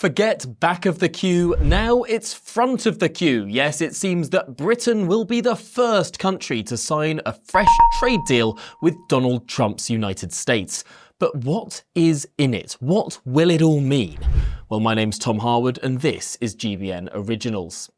Forget back of the queue, now it's front of the queue. Yes, it seems that Britain will be the first country to sign a fresh trade deal with Donald Trump's United States. But what is in it? What will it all mean? Well, my name's Tom Harwood and this is GBN Originals.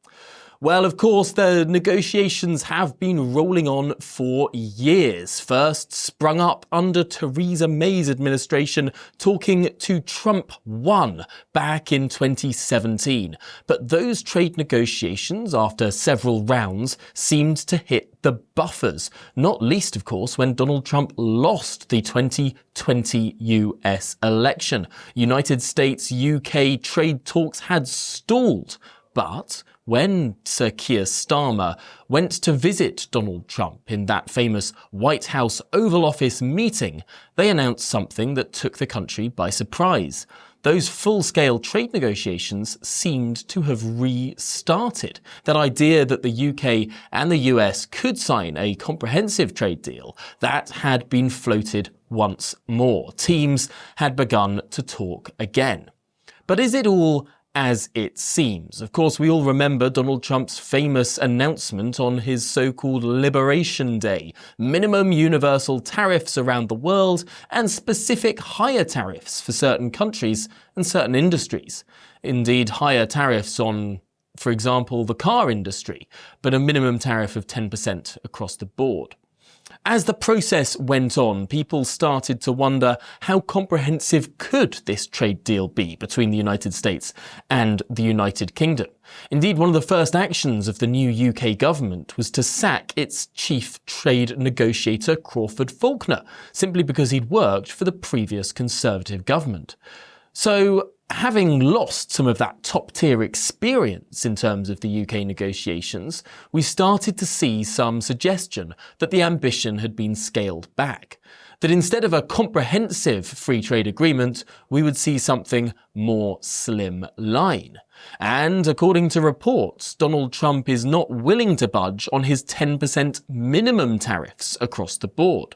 Well, of course, the negotiations have been rolling on for years. First sprung up under Theresa May's administration, talking to Trump 1 back in 2017. But those trade negotiations, after several rounds, seemed to hit the buffers, not least, of course, when Donald Trump lost the 2020 US election. United States-UK trade talks had stalled, but when Sir Keir Starmer went to visit Donald Trump in that famous White House Oval Office meeting, they announced something that took the country by surprise. Those full-scale trade negotiations seemed to have restarted. That idea that the UK and the US could sign a comprehensive trade deal, that had been floated once more. Teams had begun to talk again. But is it all as it seems? Of course, we all remember Donald Trump's famous announcement on his so-called Liberation Day. Minimum universal tariffs around the world and specific higher tariffs for certain countries and certain industries. Indeed, higher tariffs on, for example, the car industry, but a minimum tariff of 10% across the board. As the process went on, people started to wonder how comprehensive could this trade deal be between the United States and the United Kingdom. Indeed, one of the first actions of the new UK government was to sack its chief trade negotiator, Crawford Faulkner, simply because he'd worked for the previous Conservative government. So, having lost some of that top-tier experience in terms of the UK negotiations, we started to see some suggestion that the ambition had been scaled back. That instead of a comprehensive free trade agreement, we would see something more slimline. And according to reports, Donald Trump is not willing to budge on his 10% minimum tariffs across the board.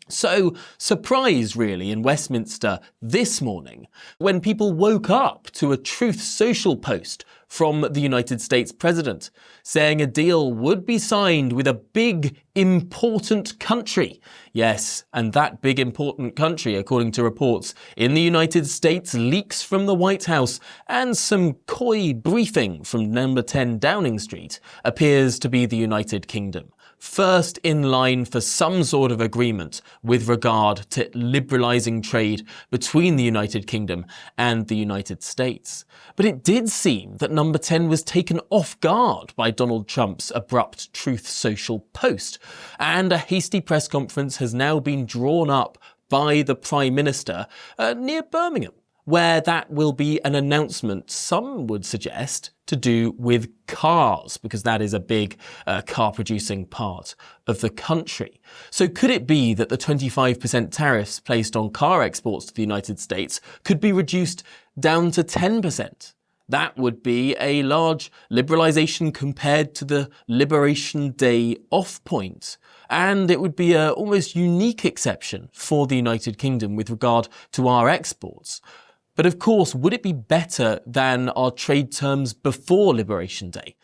So, surprise really in Westminster this morning when people woke up to a Truth Social post from the United States President saying a deal would be signed with a big, important country. Yes, and that big, important country, according to reports in the United States, leaks from the White House and some coy briefing from number 10 Downing Street, appears to be the United Kingdom. First in line for some sort of agreement with regard to liberalising trade between the United Kingdom and the United States. But it did seem that number 10 was taken off guard by Donald Trump's abrupt Truth Social post, and a hasty press conference has now been drawn up by the Prime Minister near Birmingham, where that will be an announcement, some would suggest, to do with cars, because that is a big car-producing part of the country. So could it be that the 25% tariffs placed on car exports to the United States could be reduced down to 10%? That would be a large liberalisation compared to the Liberation Day off point. And it would be an almost unique exception for the United Kingdom with regard to our exports. But of course, would it be better than our trade terms before Liberation Day?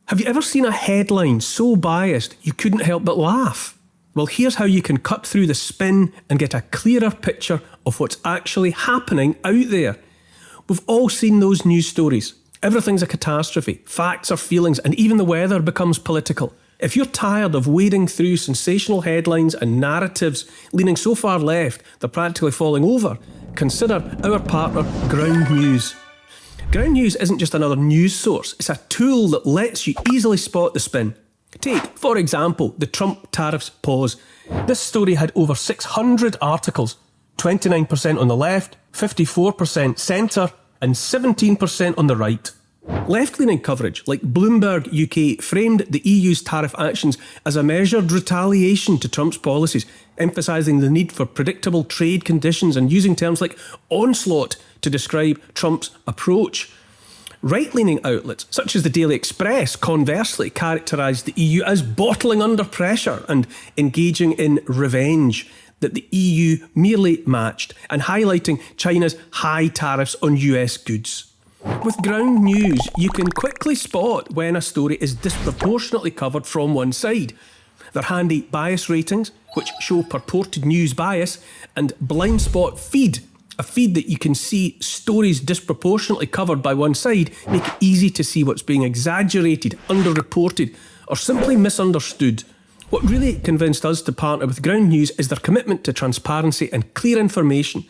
Have you ever seen a headline so biased you couldn't help but laugh? Well, here's how you can cut through the spin and get a clearer picture of what's actually happening out there. We've all seen those news stories. Everything's a catastrophe. Facts are feelings, and even the weather becomes political. If you're tired of wading through sensational headlines and narratives leaning so far left they're practically falling over, consider our partner Ground News. Ground News isn't just another news source, it's a tool that lets you easily spot the spin. Take, for example, the Trump tariffs pause. This story had over 600 articles, 29% on the left, 54% centre, and 17% on the right. Left-leaning coverage, like Bloomberg UK, framed the EU's tariff actions as a measured retaliation to Trump's policies, emphasising the need for predictable trade conditions and using terms like onslaught to describe Trump's approach. Right-leaning outlets, such as the Daily Express, conversely characterised the EU as bottling under pressure and engaging in revenge. that the EU merely matched and highlighting China's high tariffs on US goods. With ground news, you can quickly spot when a story is disproportionately covered from one side. They're handy bias ratings, which show purported news bias, and blind spot feed, a feed that you can see stories disproportionately covered by one side, make it easy to see what's being exaggerated, underreported, or simply misunderstood. What really convinced us to partner with Ground News is their commitment to transparency and clear information.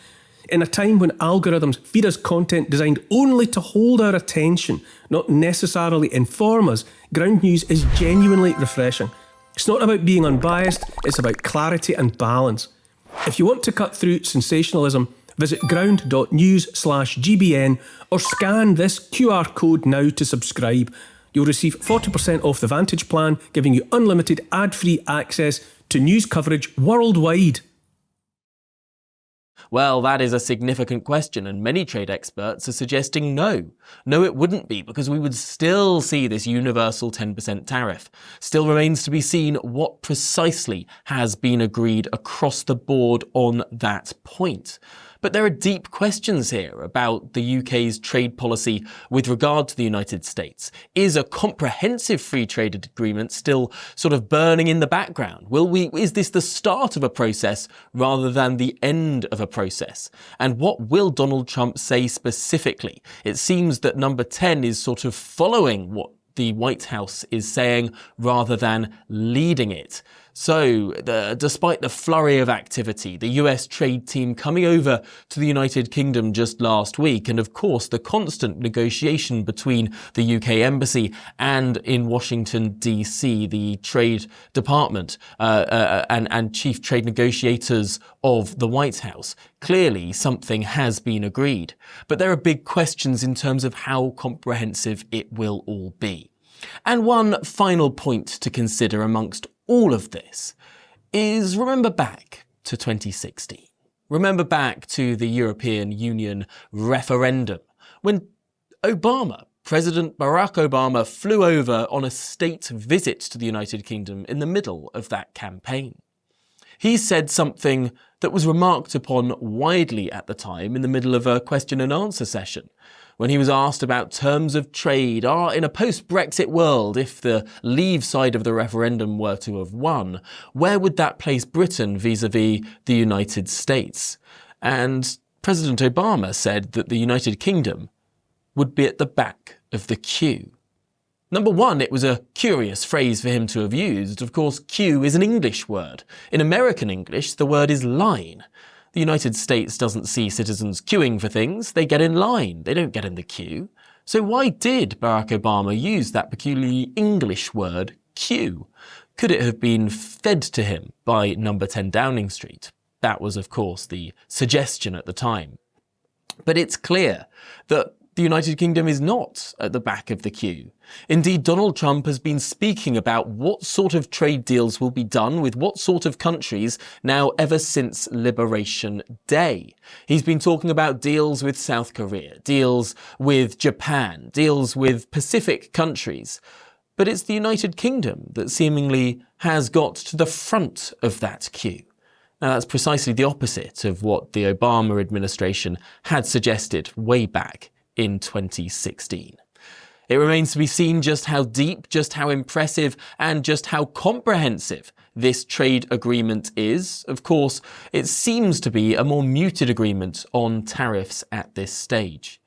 In a time when algorithms feed us content designed only to hold our attention, not necessarily inform us, Ground News is genuinely refreshing. It's not about being unbiased, it's about clarity and balance. If you want to cut through sensationalism, visit ground.news/GBN or scan this QR code now to subscribe. You'll receive 40% off the Vantage plan, giving you unlimited ad-free access to news coverage worldwide. Well, that is a significant question, and many trade experts are suggesting no. No, it wouldn't be, because we would still see this universal 10% tariff. Still remains to be seen what precisely has been agreed across the board on that point. But there are deep questions here about the UK's trade policy with regard to the United States. Is a comprehensive free trade agreement still sort of burning in the background? Is this the start of a process rather than the end of a process? And what will Donald Trump say specifically? It seems that number 10 is sort of following what the White House is saying rather than leading it. So, despite the flurry of activity, the US trade team coming over to the United Kingdom just last week, and of course the constant negotiation between the UK Embassy and in Washington, DC, the Trade Department and chief trade negotiators of the White House, clearly something has been agreed. But there are big questions in terms of how comprehensive it will all be. And one final point to consider amongst all of this is remember back to 2016. Remember back to the European Union referendum when President Barack Obama flew over on a state visit to the United Kingdom in the middle of that campaign. He said something that was remarked upon widely at the time in the middle of a question and answer session. When he was asked about terms of trade, in a post-Brexit world, if the Leave side of the referendum were to have won, where would that place Britain vis-à-vis the United States? And President Obama said that the United Kingdom would be at the back of the queue. Number one, it was a curious phrase for him to have used. Of course, queue is an English word. In American English, the word is line. The United States doesn't see citizens queuing for things, they get in line, they don't get in the queue. So why did Barack Obama use that peculiarly English word, queue? Could it have been fed to him by number 10 Downing Street? That was, of course, the suggestion at the time. But it's clear that the United Kingdom is not at the back of the queue. Indeed, Donald Trump has been speaking about what sort of trade deals will be done with what sort of countries now ever since Liberation Day. He's been talking about deals with South Korea, deals with Japan, deals with Pacific countries. But it's the United Kingdom that seemingly has got to the front of that queue. Now, that's precisely the opposite of what the Obama administration had suggested way back in 2016. It remains to be seen just how deep, just how impressive, and just how comprehensive this trade agreement is. Of course, it seems to be a more muted agreement on tariffs at this stage.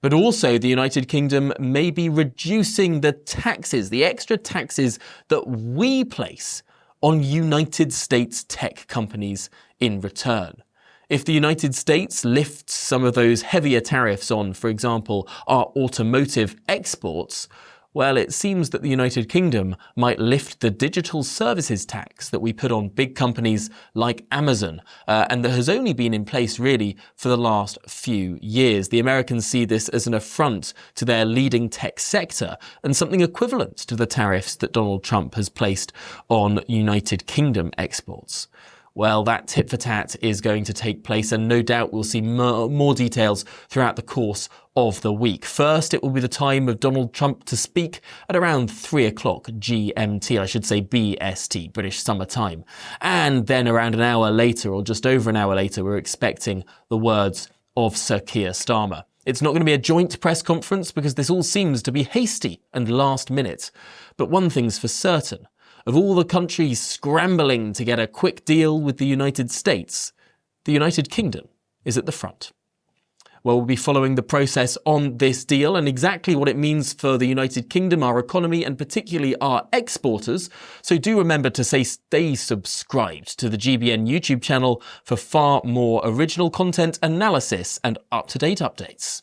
But also, the United Kingdom may be reducing the taxes, the extra taxes that we place on United States tech companies in return. If the United States lifts some of those heavier tariffs on, for example, our automotive exports, well, it seems that the United Kingdom might lift the digital services tax that we put on big companies like Amazon, and that has only been in place really for the last few years. The Americans see this as an affront to their leading tech sector and something equivalent to the tariffs that Donald Trump has placed on United Kingdom exports. Well, that tit for tat is going to take place, and no doubt we'll see more details throughout the course of the week. First, it will be the time of Donald Trump to speak at around 3 o'clock GMT, I should say BST, British Summer Time. And then around an hour later, or just over an hour later, we're expecting the words of Sir Keir Starmer. It's not going to be a joint press conference because this all seems to be hasty and last minute. But one thing's for certain. Of all the countries scrambling to get a quick deal with the United States, the United Kingdom is at the front. Well, we'll be following the process on this deal and exactly what it means for the United Kingdom, our economy, and particularly our exporters. So do remember to stay subscribed to the GBN YouTube channel for far more original content, analysis, and up-to-date updates.